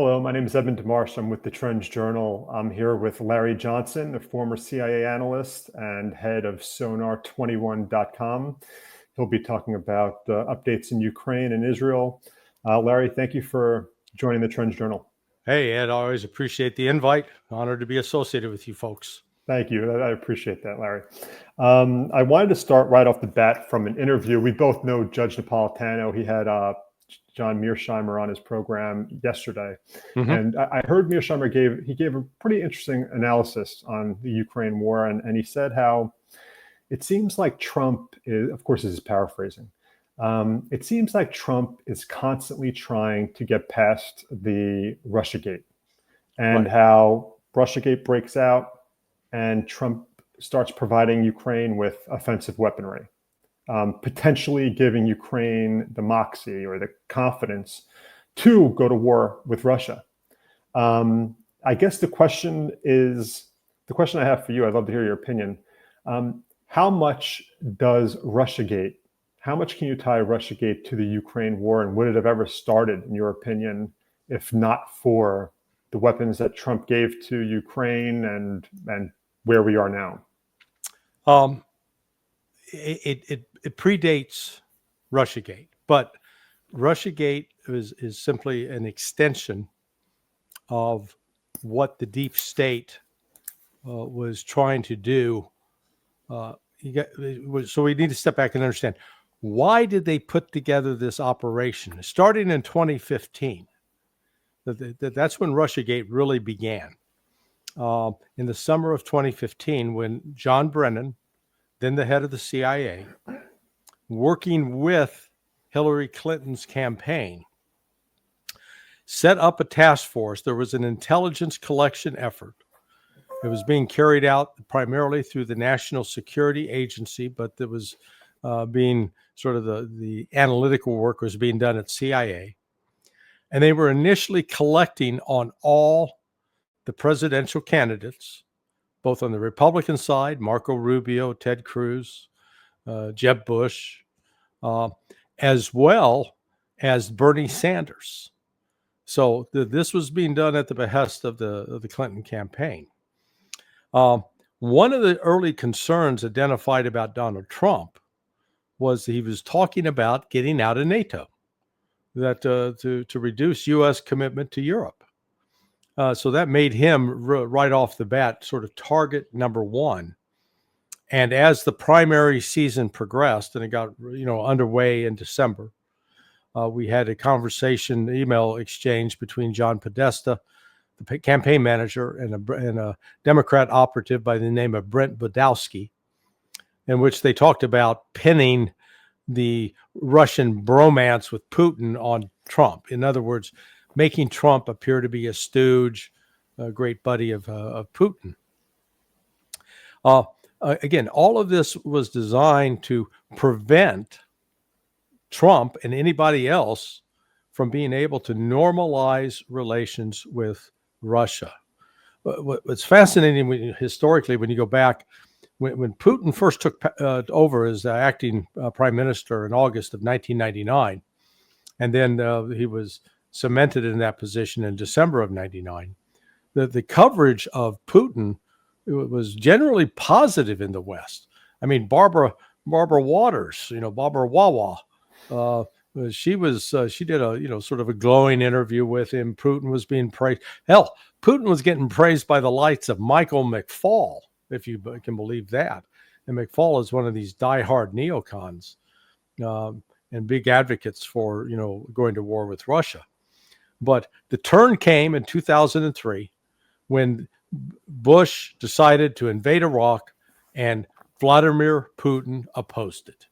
Hello, my name is Evan DeMarsh. I'm with the Trends Journal. I'm here with Larry Johnson, a former CIA analyst and head of Sonar21.com. He'll be talking about updates in Ukraine and Israel. Larry, thank you for joining the Trends Journal. Hey, Ed, I always appreciate the invite. Honored to be associated with you folks. Thank you. I appreciate that, Larry. I wanted to start right off the bat from an interview. We both know Judge Napolitano. He had John Mearsheimer on his program yesterday. And I heard Mearsheimer gave a pretty interesting analysis on the Ukraine war. And he said how it seems like Trump is, of course, this is paraphrasing. It seems like Trump is constantly trying to get past the Russiagate and how Russiagate breaks out and Trump starts providing Ukraine with offensive weaponry. Potentially giving Ukraine the moxie or the confidence to go to war with Russia. I guess the question I have for you, I'd love to hear your opinion. How much does Russiagate, how much can you tie Russiagate to the Ukraine war, and would it have ever started, in your opinion, if not for the weapons that Trump gave to Ukraine and where we are now? It predates Russiagate, but Russiagate is simply an extension of what the deep state was trying to do. So we need to step back and understand, why did they put together this operation? Starting in 2015, that's when Russiagate really began. In the summer of 2015, when John Brennan, then the head of the CIA, working with Hillary Clinton's campaign, set up a task force. There was an intelligence collection effort. It was being carried out primarily through the National Security Agency, but there was being sort of the analytical work was being done at CIA. And they were initially collecting on all the presidential candidates, both on the Republican side, Marco Rubio, Ted Cruz, Jeb Bush, as well as Bernie Sanders. So this was being done at the behest of the Clinton campaign. One of the early concerns identified about Donald Trump was he was talking about getting out of NATO, that to reduce U.S. commitment to Europe. So that made him right off the bat sort of target number one. And as the primary season progressed and it got underway in December, we had a conversation, email exchange between John Podesta, the campaign manager, and a Democrat operative by the name of Brent Budowski, in which they talked about pinning the Russian bromance with Putin on Trump. In other words, making Trump appear to be a stooge, a great buddy of Putin. Again, all of this was designed to prevent Trump and anybody else from being able to normalize relations with Russia. What's fascinating historically, when you go back, when Putin first took over as acting prime minister in August of 1999, and then he was cemented in that position in December of 99, the coverage of Putin was generally positive in the West. I mean, Barbara Waters, Barbara Wawa, she did a sort of a glowing interview with him. Putin was being praised. Hell, Putin was getting praised by the likes of Michael McFaul, if you can believe that. And McFaul is one of these diehard neocons and big advocates for going to war with Russia. But the turn came in 2003 when Bush decided to invade Iraq and Vladimir Putin opposed it.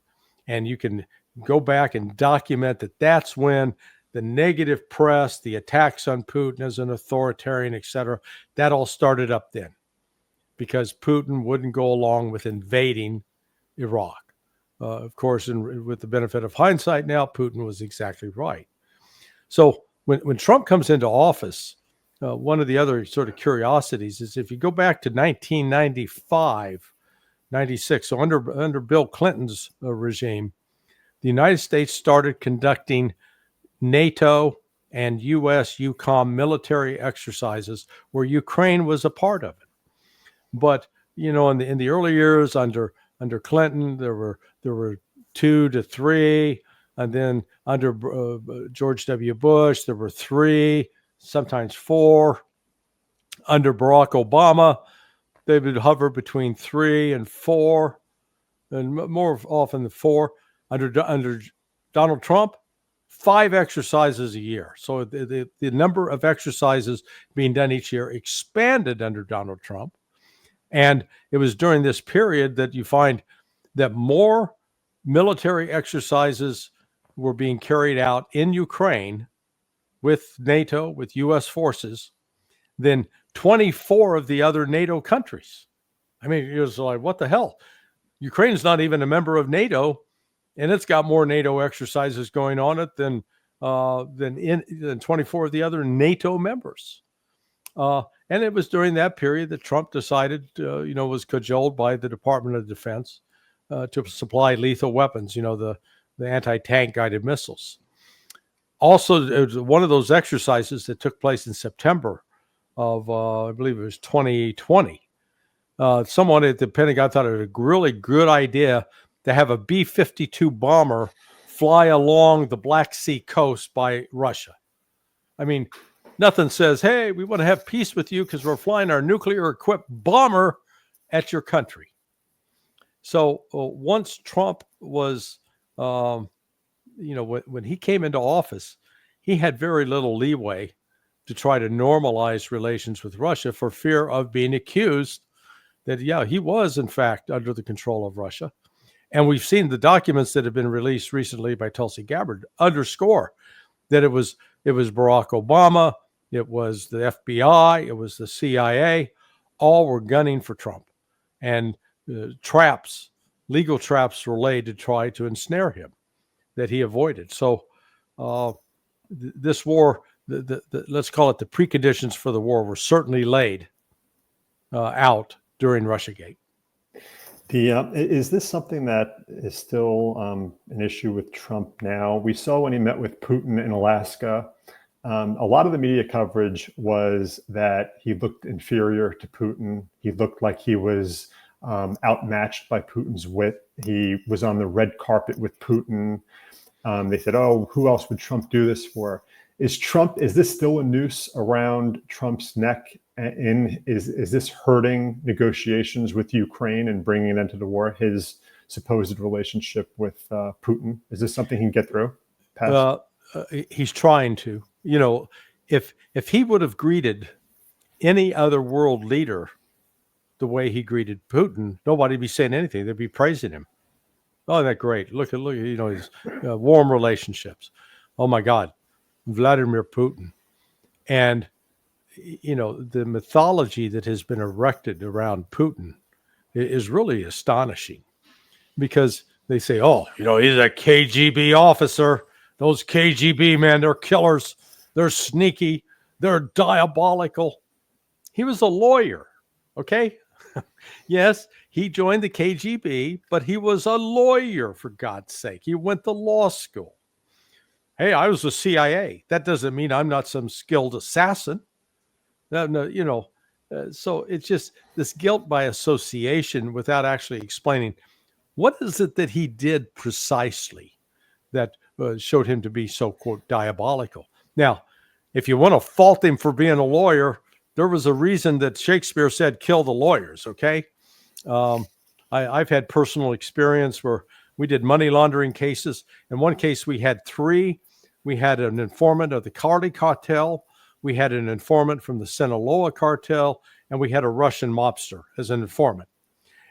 And you can go back and document that that's when the negative press, the attacks on Putin as an authoritarian, etc., that all started up then, because Putin wouldn't go along with invading Iraq. Of course, with the benefit of hindsight now, Putin was exactly right. So when Trump comes into office, one of the other sort of curiosities is if you go back to 1995, 96, so under Bill Clinton's regime, the United States started conducting NATO and U.S. EUCOM military exercises where Ukraine was a part of it. But in the early years under Clinton, there were 2 to 3, and then under George W. Bush, there were 3, sometimes 4. Under Barack Obama, they would hover between 3 and 4, and more often than 4. Under Donald Trump, 5 exercises a year. So the number of exercises being done each year expanded under Donald Trump. And it was during this period that you find that more military exercises were being carried out in Ukraine with NATO, with U.S. forces, than 24 of the other NATO countries. I mean, it was like, what the hell? Ukraine's not even a member of NATO, and it's got more NATO exercises going on it than 24 of the other NATO members. And it was during that period that Trump decided, was cajoled by the Department of Defense to supply lethal weapons, the anti-tank guided missiles. Also, it was one of those exercises that took place in September of, I believe it was 2020. Someone at the Pentagon thought it was a really good idea to have a B-52 bomber fly along the Black Sea coast by Russia. I mean, nothing says, hey, we want to have peace with you because we're flying our nuclear-equipped bomber at your country. So once Trump was, when he came into office, he had very little leeway to try to normalize relations with Russia for fear of being accused that, he was, in fact, under the control of Russia. And we've seen the documents that have been released recently by Tulsi Gabbard underscore that it was Barack Obama, it was the FBI, it was the CIA, all were gunning for Trump. And legal traps were laid to try to ensnare him that he avoided. So this war, let's call it the preconditions for the war, were certainly laid out during Russiagate. Is this something that is still an issue with Trump now? We saw when he met with Putin in Alaska, a lot of the media coverage was that he looked inferior to Putin. He looked like he was outmatched by Putin's wit. He was on the red carpet with Putin. They said, oh, who else would Trump do this for? Is this still a noose around Trump's neck? Is this hurting negotiations with Ukraine and bringing it into the war, his supposed relationship with Putin? Is this something he can get through? He's trying to. If he would have greeted any other world leader the way he greeted Putin, nobody'd be saying anything. They'd be praising him. Oh, that's great. Look at his warm relationships. Oh my God, Vladimir Putin. And the mythology that has been erected around Putin is really astonishing, because they say, oh, he's a KGB officer. Those KGB men, they're killers. They're sneaky. They're diabolical. He was a lawyer. Okay. Yes, he joined the KGB, but he was a lawyer, for God's sake. He went to law school. Hey, I was the CIA. That doesn't mean I'm not some skilled assassin. No, so it's just this guilt by association without actually explaining what is it that he did precisely that showed him to be so, quote, diabolical. Now, if you want to fault him for being a lawyer, there was a reason that Shakespeare said, kill the lawyers, okay? I've had personal experience where we did money laundering cases. In one case, we had 3. We had an informant of the Cali cartel. We had an informant from the Sinaloa cartel, and we had a Russian mobster as an informant.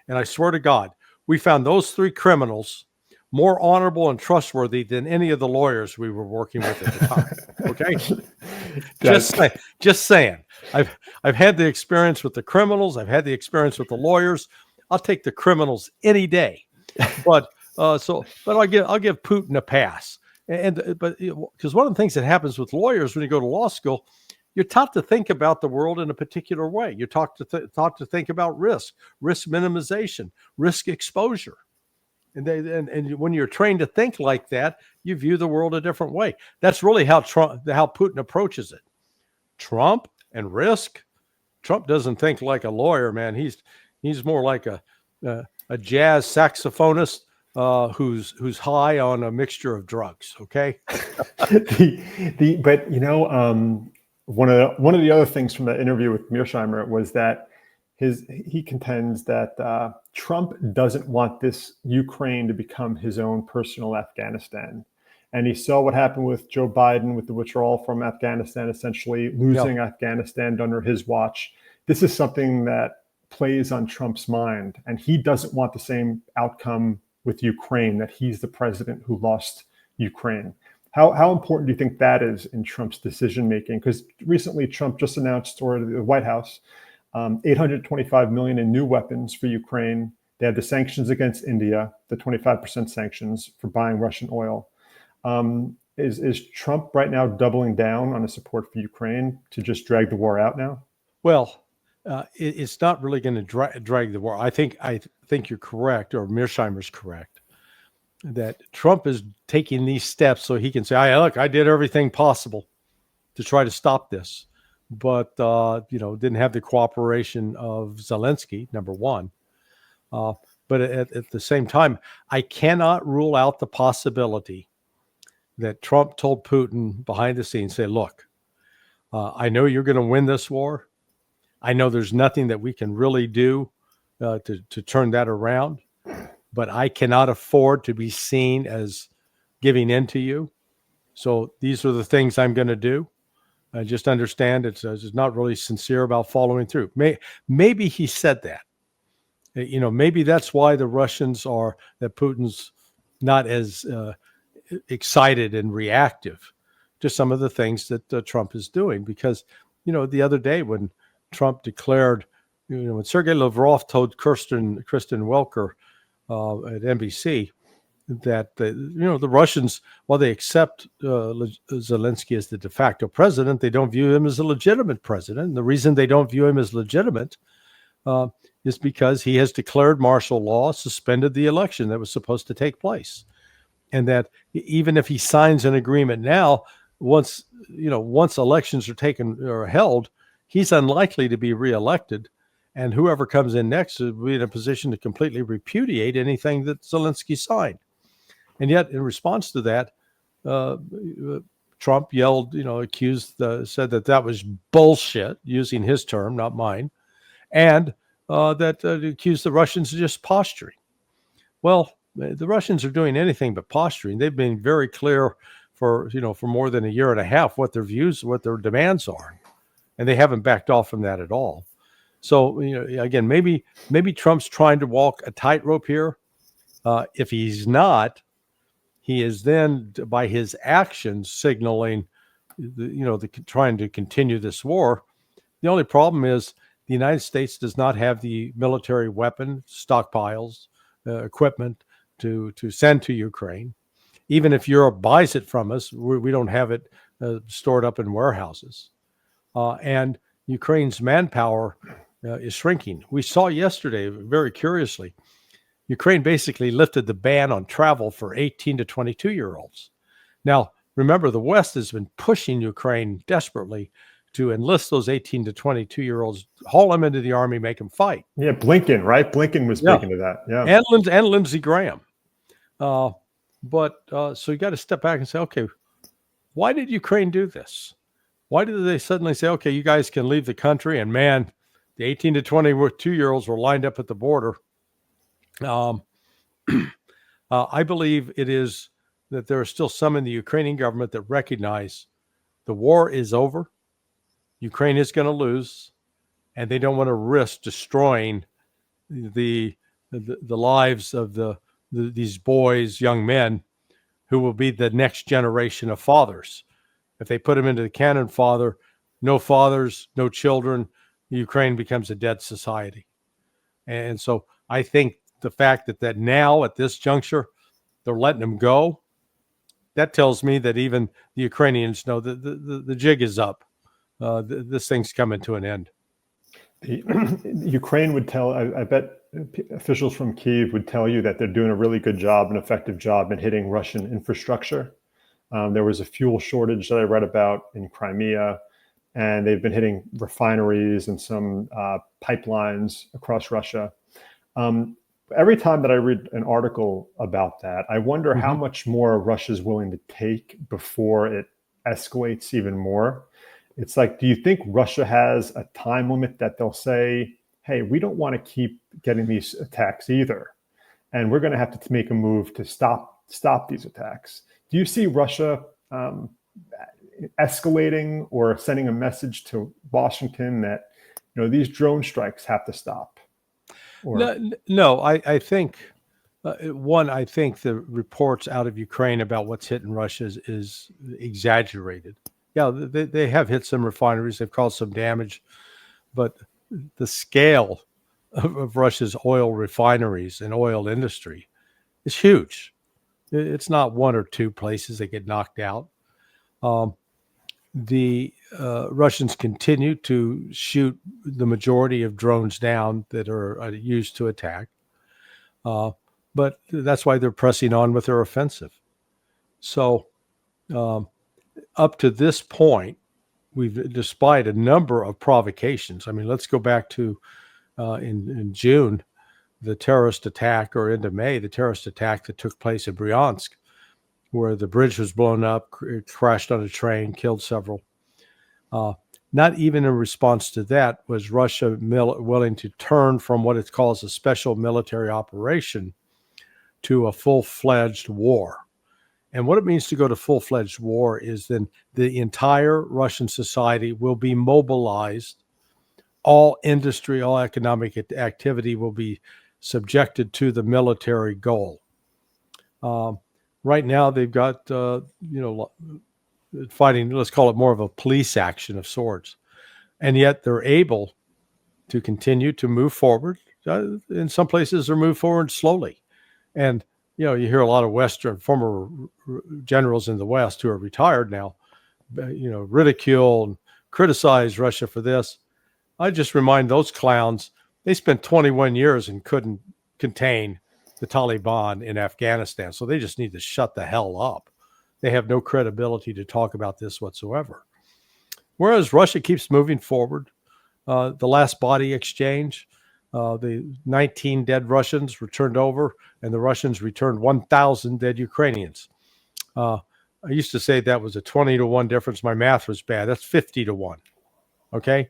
And I swear to God, we found those 3 criminals more honorable and trustworthy than any of the lawyers we were working with at the time. Okay, just saying. I've had the experience with the criminals. I've had the experience with the lawyers. I'll take the criminals any day. But I'll give Putin a pass. But because one of the things that happens with lawyers when you go to law school, you're taught to think about the world in a particular way. You're taught to think about risk minimization, risk exposure. And when you're trained to think like that, you view the world a different way. That's really how Putin approaches it. Trump and risk. Trump doesn't think like a lawyer, man. He's more like a jazz saxophonist who's high on a mixture of drugs. Okay. But one of the other things from the interview with Mearsheimer was that he contends that Trump doesn't want this Ukraine to become his own personal Afghanistan. And he saw what happened with Joe Biden with the withdrawal from Afghanistan, essentially losing Afghanistan under his watch. This is something that plays on Trump's mind, and he doesn't want the same outcome with Ukraine, that he's the president who lost Ukraine. How important do you think that is in Trump's decision making? Because recently Trump just announced, or the White House, $825 million in new weapons for Ukraine. They had the sanctions against India, the 25% sanctions for buying Russian oil. Is Trump right now doubling down on his support for Ukraine to just drag the war out now? Well, it's not really going to drag the war. I think you're correct, or Mearsheimer's correct, that Trump is taking these steps so he can say, look, I did everything possible to try to stop this, but didn't have the cooperation of Zelensky, number one. But at the same time, I cannot rule out the possibility that Trump told Putin behind the scenes, say, look, I know you're going to win this war. I know there's nothing that we can really do to turn that around, but I cannot afford to be seen as giving in to you. So these are the things I'm going to do. I just understand it's not really sincere about following through. Maybe he said that. Maybe that's why that Putin's not as excited and reactive to some of the things that Trump is doing. Because, the other day when Trump declared, when Sergei Lavrov told Kristen Welker at NBC that the Russians, while they accept Zelensky as the de facto president, they don't view him as a legitimate president. And the reason they don't view him as legitimate is because he has declared martial law, suspended the election that was supposed to take place, and that even if he signs an agreement now, once elections are taken or held, he's unlikely to be reelected, and whoever comes in next will be in a position to completely repudiate anything that Zelensky signed. And yet, in response to that, Trump yelled, said that was bullshit, using his term, not mine, and that accused the Russians of just posturing. Well, the Russians are doing anything but posturing. They've been very clear for more than a year and a half what their views, what their demands are, and they haven't backed off from that at all. So, again, maybe Trump's trying to walk a tightrope here. If he's not, he is then, by his actions, signaling, trying to continue this war. The only problem is the United States does not have the military weapon stockpiles, equipment to send to Ukraine. Even if Europe buys it from us, we don't have it stored up in warehouses. And Ukraine's manpower is shrinking. We saw yesterday, very curiously, Ukraine basically lifted the ban on travel for 18 to 22-year-olds. Now, remember, the West has been pushing Ukraine desperately to enlist those 18 to 22-year-olds, haul them into the army, make them fight. Yeah, Blinken, right? Blinken was speaking to that. Yeah, and Lindsey Graham. So you got to step back and say, okay, why did Ukraine do this? Why did they suddenly say, okay, you guys can leave the country? And man, the 18 to 22-year-olds were lined up at the border. I believe it is that there are still some in the Ukrainian government that recognize the war is over. Ukraine is going to lose, and they don't want to risk destroying the lives of these boys, young men, who will be the next generation of fathers. If they put them into the cannon fodder, no fathers, no children, Ukraine becomes a dead society. And so I think the fact that now at this juncture, they're letting them go, that tells me that even the Ukrainians know that the jig is up. This thing's coming to an end. Ukraine would tell, I bet officials from Kyiv would tell you that they're doing a really good job, an effective job in hitting Russian infrastructure. There was a fuel shortage that I read about in Crimea, and they've been hitting refineries and some pipelines across Russia. Every time that I read an article about that, I wonder how much more Russia's willing to take before it escalates even more. It's like, do you think Russia has a time limit that they'll say, hey, we don't want to keep getting these attacks either, and we're going to have to make a move to stop these attacks? Do you see Russia escalating or sending a message to Washington that, these drone strikes have to stop? No, I think I think the reports out of Ukraine about what's hitting Russia is exaggerated. Yeah, they have hit some refineries, they've caused some damage, but the scale of Russia's oil refineries and oil industry is huge. It's not one or two places that get knocked out. The Russians continue to shoot the majority of drones down that are used to attack. But that's why they're pressing on with their offensive. So up to this point, despite a number of provocations, I mean, let's go back to in June, the terrorist attack, or into May, the terrorist attack that took place in Bryansk, where the bridge was blown up, crashed on a train, killed several. Not even in response to that was Russia willing to turn from what it calls a special military operation to a full-fledged war. And what it means to go to full-fledged war is then the entire Russian society will be mobilized. All industry, all economic activity will be subjected to the military goal. Right now, they've got, fighting, let's call it more of a police action of sorts. And yet they're able to continue to move forward. In some places, they're moved forward slowly. And, you hear a lot of former generals in the West who are retired now, ridicule and criticize Russia for this. I just remind those clowns, they spent 21 years and couldn't contain the Taliban in Afghanistan. So they just need to shut the hell up. They have no credibility to talk about this whatsoever. Whereas Russia keeps moving forward. The last body exchange, the 19 dead Russians were turned over, and the Russians returned 1,000 dead Ukrainians. I used to say that was a 20-1 difference. My math was bad. That's 50-1. Okay?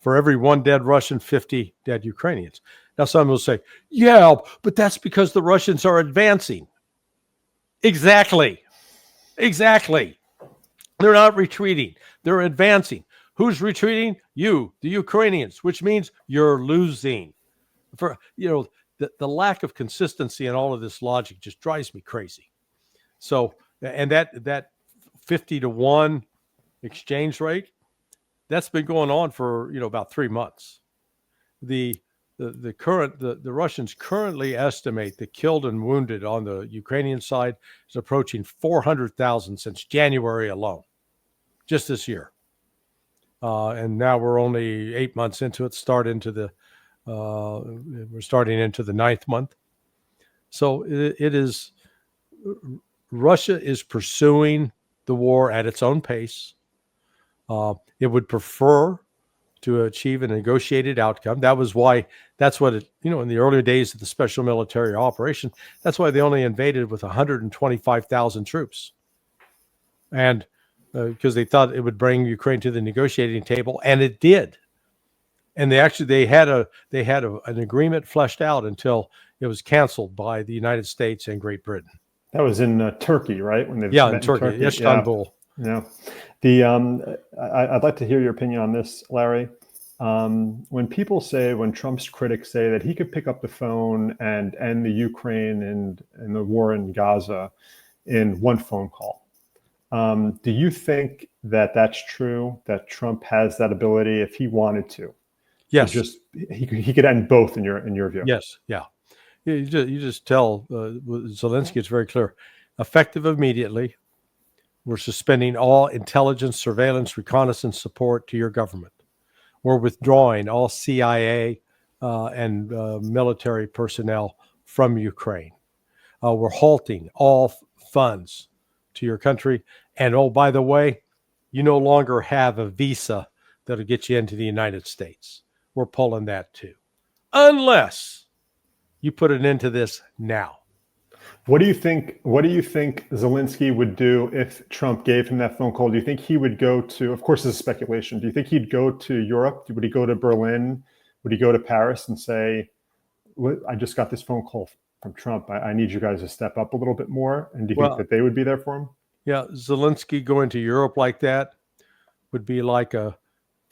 For every one dead Russian, 50 dead Ukrainians. Now, some will say, yeah, but that's because the Russians are advancing. Exactly. They're not retreating. They're advancing. Who's retreating? You, the Ukrainians, which means you're losing. For the lack of consistency in all of this logic just drives me crazy. So, and that 50-1 exchange rate, that's been going on for about 3 months. The Russians currently estimate the killed and wounded on the Ukrainian side is approaching 400,000 since January alone, just this year. And now we're only 8 months into it. We're starting into the 9th month. So it is. Russia is pursuing the war at its own pace. It would prefer to achieve a negotiated outcome. That's what it, in the earlier days of the special military operation, that's why they only invaded with 125,000 troops. And because they thought it would bring Ukraine to the negotiating table, and it did. And they had an agreement fleshed out until it was canceled by the United States and Great Britain. That was in Turkey, right? When they met in Turkey. Istanbul. Yeah. I'd like to hear your opinion on this, Larry. When Trump's critics say that he could pick up the phone and end the Ukraine and the war in Gaza in one phone call, do you think that that's true, that Trump has that ability if he wanted to? Yes. He could end both in your view. Yes. Yeah. You just tell Zelensky, it's very clear. Effective immediately. We're suspending all intelligence, surveillance, reconnaissance support to your government. We're withdrawing all CIA and military personnel from Ukraine. We're halting all funds to your country. And oh, by the way, you no longer have a visa that'll get you into the United States. We're pulling that too, unless you put an end to this now. What do you think? What do you think Zelensky would do if Trump gave him that phone call? Do you think he would go to? Of course, this is speculation. Do you think he'd go to Europe? Would he go to Berlin? Would he go to Paris and say, "I just got this phone call from Trump. I need you guys to step up a little bit more"? And do you think that they would be there for him? Yeah, Zelensky going to Europe like that would be like a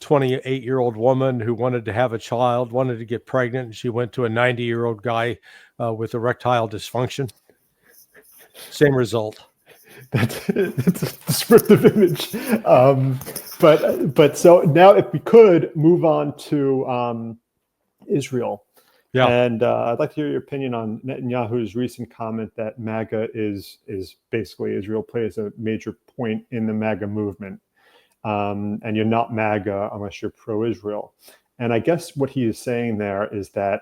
28-year-old woman who wanted to have a child, wanted to get pregnant, and she went to a 90-year-old guy with erectile dysfunction. Same result. That's a descriptive image. But so now, if we could move on to Israel, and I'd like to hear your opinion on Netanyahu's recent comment that MAGA is basically Israel plays a major point in the MAGA movement, and you're not MAGA unless you're pro-Israel. And I guess what he is saying there is that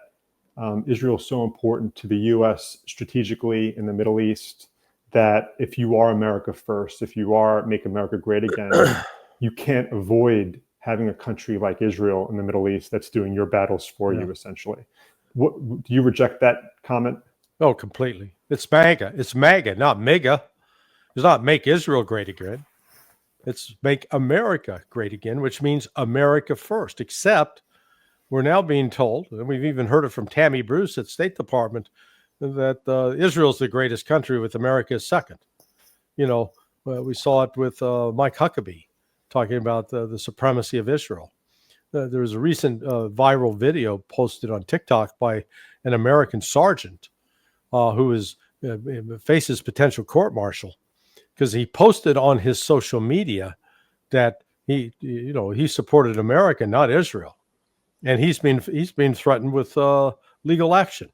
Israel is so important to the U.S. strategically in the Middle East that if you are America first, if you are Make America Great Again, you can't avoid having a country like Israel in the Middle East that's doing your battles for you, essentially. What, do you reject that comment? Oh, completely. It's MAGA. It's MAGA, not MEGA. It's not Make Israel Great Again. It's Make America Great Again, which means America first, except we're now being told, and we've even heard it from Tammy Bruce at State Department, that Israel's the greatest country with America second. You know, we saw it with Mike Huckabee talking about the supremacy of Israel. There was a recent viral video posted on TikTok by an American sergeant who faces potential court-martial because he posted on his social media that he supported America, not Israel. And he's been threatened with legal action.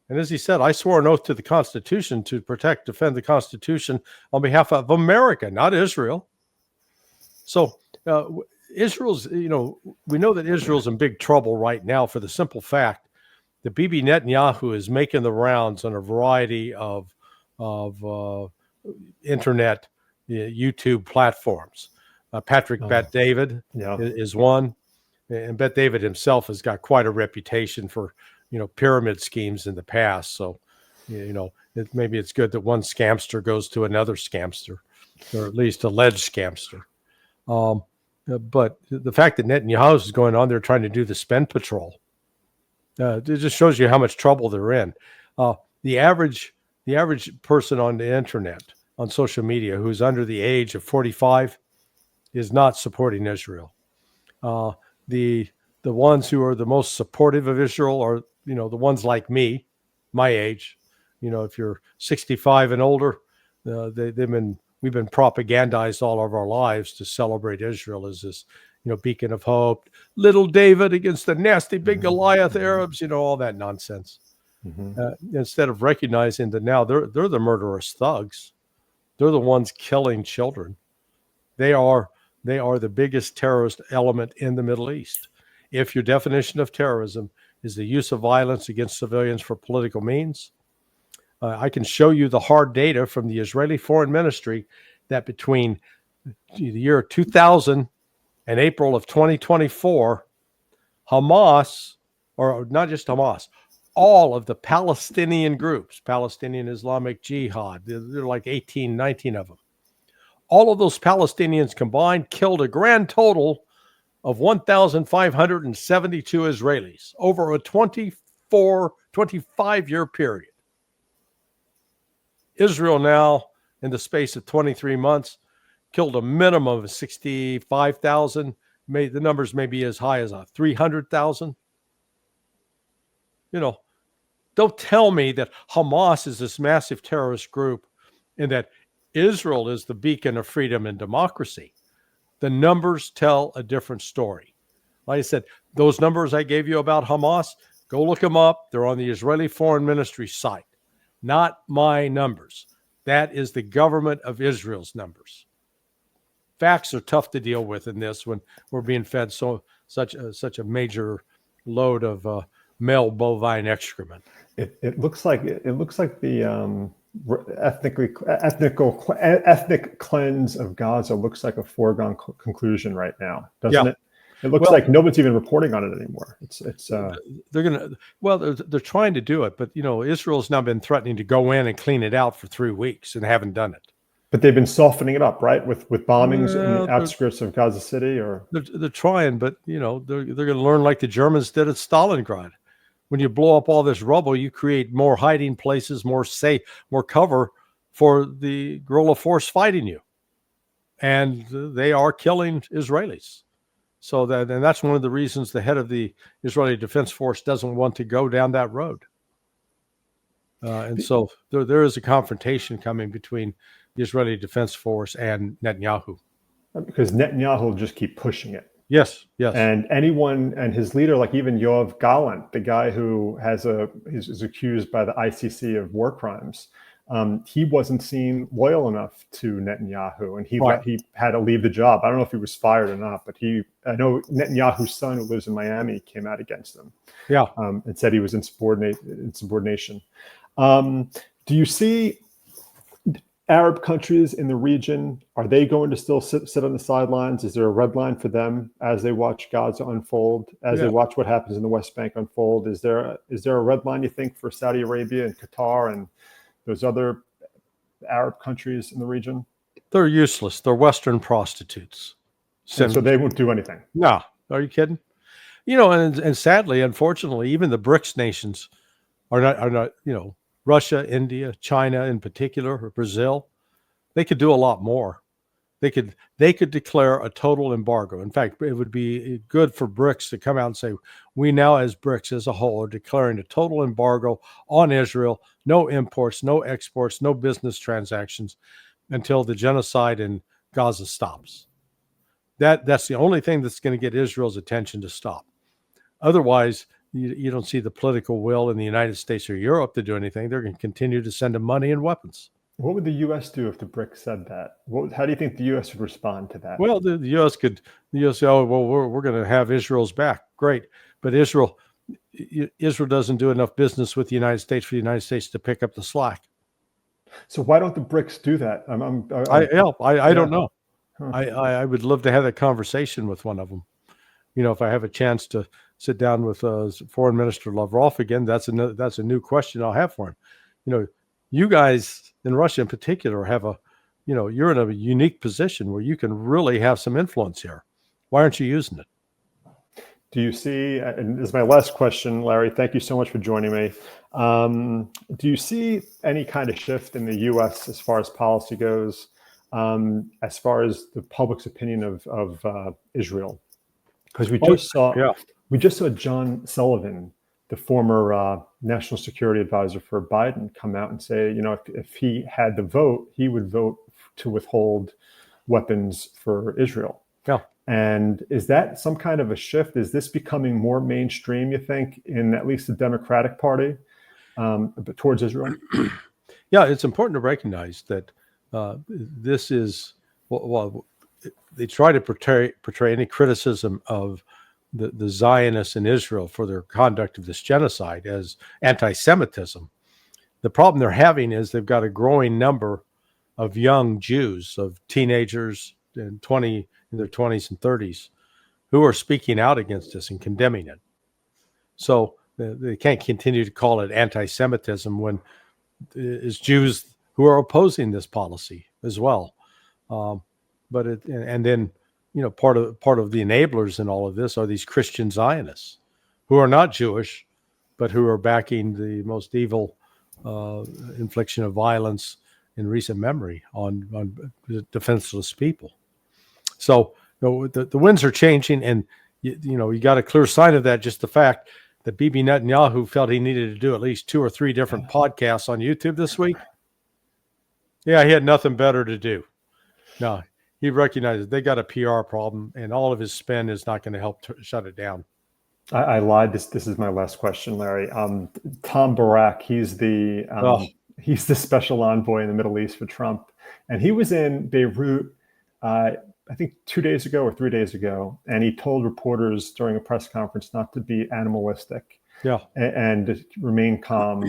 And as he said, I swore an oath to the Constitution to defend the Constitution on behalf of America, not Israel. So Israel's, we know that Israel's in big trouble right now for the simple fact that Bibi Netanyahu is making the rounds on a variety of internet YouTube platforms. Patrick Bet-David is one. And Bet-David himself has got quite a reputation for, pyramid schemes in the past. So, maybe it's good that one scamster goes to another scamster, or at least alleged scamster. But the fact that Netanyahu is going on there trying to do the spend patrol, it just shows you how much trouble they're in. The average person on the internet, on social media, who's under the age of 45, is not supporting Israel. The ones who are the most supportive of Israel are, the ones like me, my age. If you're 65 and older, we've been propagandized all of our lives to celebrate Israel as this, beacon of hope, little David against the nasty big Goliath Arabs, all that nonsense. Instead of recognizing that now they're the murderous thugs. They're the ones killing children. They are the biggest terrorist element in the Middle East. If your definition of terrorism is the use of violence against civilians for political means, I can show you the hard data from the Israeli Foreign Ministry that between the year 2000 and April of 2024, Hamas, or not just Hamas, all of the Palestinian groups, Palestinian Islamic Jihad, there are like 18, 19 of them. All of those Palestinians combined killed a grand total of 1,572 Israelis over a 25-year period. Israel now, in the space of 23 months, killed a minimum of 65,000. The numbers may be as high as 300,000. Don't tell me that Hamas is this massive terrorist group and that Israel is the beacon of freedom and democracy. The numbers tell a different story. Like I said, those numbers I gave you about Hamas, go look them up. They're on the Israeli Foreign Ministry site. Not my numbers. That is the government of Israel's numbers. Facts are tough to deal with in this when we're being fed such a major load of male bovine excrement. It looks like the ethnic cleanse of Gaza looks like a foregone conclusion right now, doesn't it? It looks like nobody's even reporting on it anymore. They're trying to do it, but Israel's now been threatening to go in and clean it out for 3 weeks and haven't done it. But they've been softening it up, right? With bombings in the outskirts of Gaza City, or they're trying, but they're going to learn like the Germans did at Stalingrad. When you blow up all this rubble, you create more hiding places, more cover for the guerrilla force fighting you, and they are killing Israelis. So that's one of the reasons the head of the Israeli Defense Force doesn't want to go down that road. And so there is a confrontation coming between the Israeli Defense Force and Netanyahu. Because Netanyahu will just keep pushing it. Yes. And anyone, and his leader, like even Yoav Gallant, the guy who is accused by the ICC of war crimes, he wasn't seen loyal enough to Netanyahu, and he had to leave the job. I don't know if he was fired or not, but I know Netanyahu's son, who lives in Miami, came out against him. Yeah, and said he was insubordination. Do you see Arab countries in the region, are they going to still sit on the sidelines? Is there a red line for them as they watch Gaza unfold, as they watch what happens in the West Bank unfold? Is there a red line, you think, for Saudi Arabia and Qatar and those other Arab countries in the region? They're useless. They're Western prostitutes. So they won't do anything. No, are you kidding? And sadly, unfortunately, even the BRICS nations are not. Russia, India, China in particular, or Brazil, they could do a lot more. They could declare a total embargo. In fact, it would be good for BRICS to come out and say, we now as BRICS as a whole are declaring a total embargo on Israel, no imports, no exports, no business transactions until the genocide in Gaza stops. That's the only thing that's going to get Israel's attention to stop. Otherwise, you don't see the political will in the United States or Europe to do anything. They're going to continue to send them money and weapons. What would the U.S. do if the BRICS said that? How do you think the U.S. would respond to that? Well, the U.S. say, oh, well, we're going to have Israel's back. Great. But Israel doesn't do enough business with the United States for the United States to pick up the slack. So why don't the BRICS do that? I don't know. Huh. I would love to have that conversation with one of them. If I have a chance to sit down with Foreign Minister Lavrov again, that's a new question I'll have for him. You guys in Russia in particular have you're in a unique position where you can really have some influence here. Why aren't you using it? Do you see, and this is my last question, Larry, thank you so much for joining me. Do you see any kind of shift in the U.S. as far as policy goes, as far as the public's opinion of Israel? Because we just saw John Sullivan, the former national security advisor for Biden, come out and say, if he had the vote, he would vote to withhold weapons for Israel. Yeah. And is that some kind of a shift? Is this becoming more mainstream, you think, in at least the Democratic Party, towards Israel? Yeah, it's important to recognize that this is, they try to portray any criticism of the Zionists in Israel for their conduct of this genocide as anti-Semitism. The problem they're having is they've got a growing number of young Jews, of teenagers in their 20s and 30s, who are speaking out against this and condemning it. So they can't continue to call it anti-Semitism when it's Jews who are opposing this policy as well. Part of the enablers in all of this are these Christian Zionists who are not Jewish, but who are backing the most evil infliction of violence in recent memory on defenseless people. So the winds are changing, and you got a clear sign of that. Just the fact that Bibi Netanyahu felt he needed to do at least 2 or 3 different podcasts on YouTube this week. Yeah, he had nothing better to do. No, he recognizes they got a PR problem, and all of his spin is not going to help shut it down. I lied. This is my last question, Larry. Tom Barak, he's the special envoy in the Middle East for Trump, and he was in Beirut I think 2 days ago or 3 days ago, and he told reporters during a press conference not to be animalistic. Yeah. And remain calm.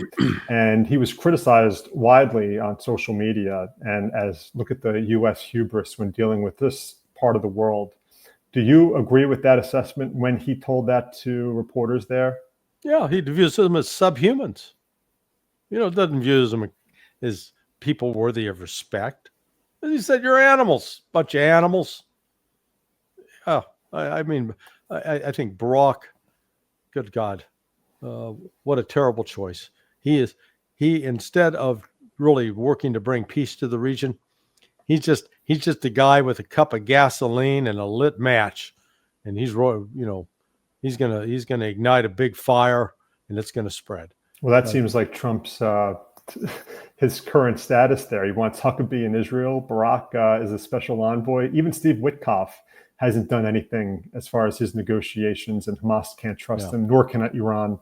And he was criticized widely on social media. And as look at the U.S. hubris when dealing with this part of the world. Do you agree with that assessment when he told that to reporters there? Yeah, he views them as subhumans. Doesn't view them as people worthy of respect. He said, "You're animals, bunch of animals." Oh, I think Barack, good God. What a terrible choice. He instead of really working to bring peace to the region, he's just a guy with a cup of gasoline and a lit match, and he's gonna ignite a big fire, and it's gonna spread. Well, that seems like Trump's his current status there. He wants Huckabee in Israel. Barack is a special envoy. Even Steve Witkoff hasn't done anything as far as his negotiations, and Hamas can't trust him, nor can Iran.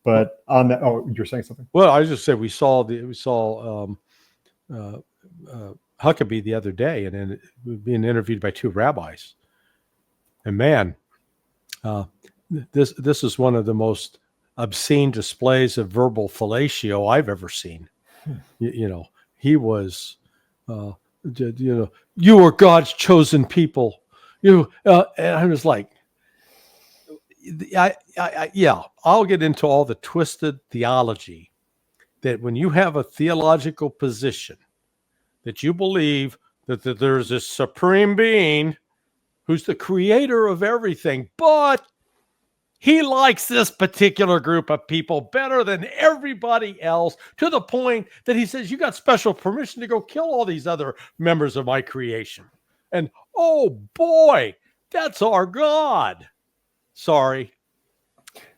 But on that, you're saying something? Well, I just said we saw Huckabee the other day, and then being interviewed by two rabbis. And man, this is one of the most obscene displays of verbal fellatio I've ever seen. He was, you are God's chosen people. And I was like, I'll get into all the twisted theology that when you have a theological position that you believe that there's this supreme being who's the creator of everything, but he likes this particular group of people better than everybody else, to the point that he says, you got special permission to go kill all these other members of my creation. And oh boy, that's our God. Sorry,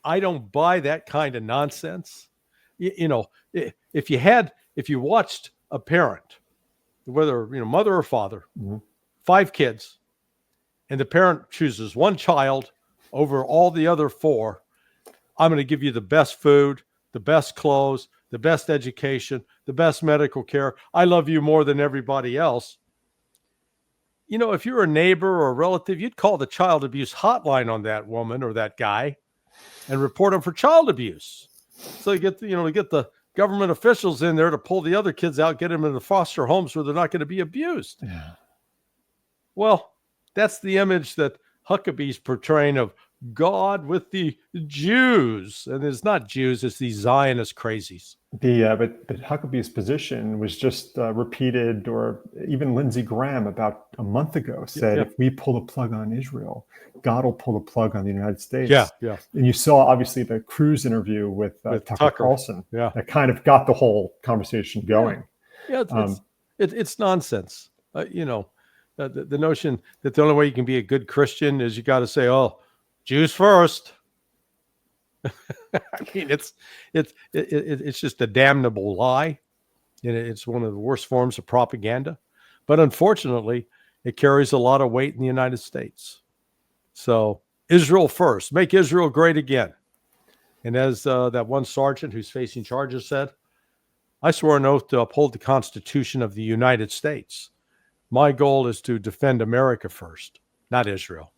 I don't buy that kind of nonsense. If you watched a parent, whether mother or father, 5 kids, and the parent chooses one child over all the other 4, I'm going to give you the best food, the best clothes, the best education, the best medical care. I love you more than everybody else. If you're a neighbor or a relative, you'd call the child abuse hotline on that woman or that guy and report them for child abuse. So you get the government officials in there to pull the other kids out, get them into foster homes where they're not going to be abused. Yeah. Well, that's the image that Huckabee's portraying of God with the Jews. And it's not Jews, it's these Zionist crazies. But Huckabee's position was just repeated, or even Lindsey Graham about a month ago said, if we pull the plug on Israel, God will pull the plug on the United States. Yeah. And you saw, obviously, the Cruz interview with Tucker Carlson. Yeah. That kind of got the whole conversation going. Yeah, it's nonsense. The notion that the only way you can be a good Christian is you got to say, oh, Jews first. I mean, it's just a damnable lie. And it's one of the worst forms of propaganda. But unfortunately, it carries a lot of weight in the United States. So Israel first, make Israel great again. And as that one sergeant who's facing charges said, I swore an oath to uphold the Constitution of the United States. My goal is to defend America first, not Israel.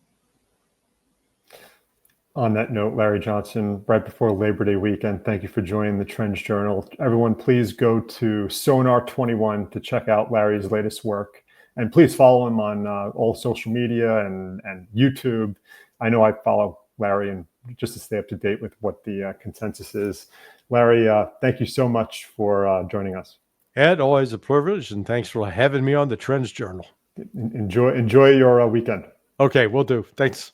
On that note, Larry Johnson, right before Labor Day weekend, thank you for joining the Trends Journal. Everyone, please go to Sonar 21 to check out Larry's latest work. And please follow him on all social media and YouTube. I know I follow Larry, and just to stay up to date with what the consensus is. Larry, thank you so much for joining us. Ed, always a privilege, and thanks for having me on the Trends Journal. Enjoy your weekend. Okay, will do. Thanks.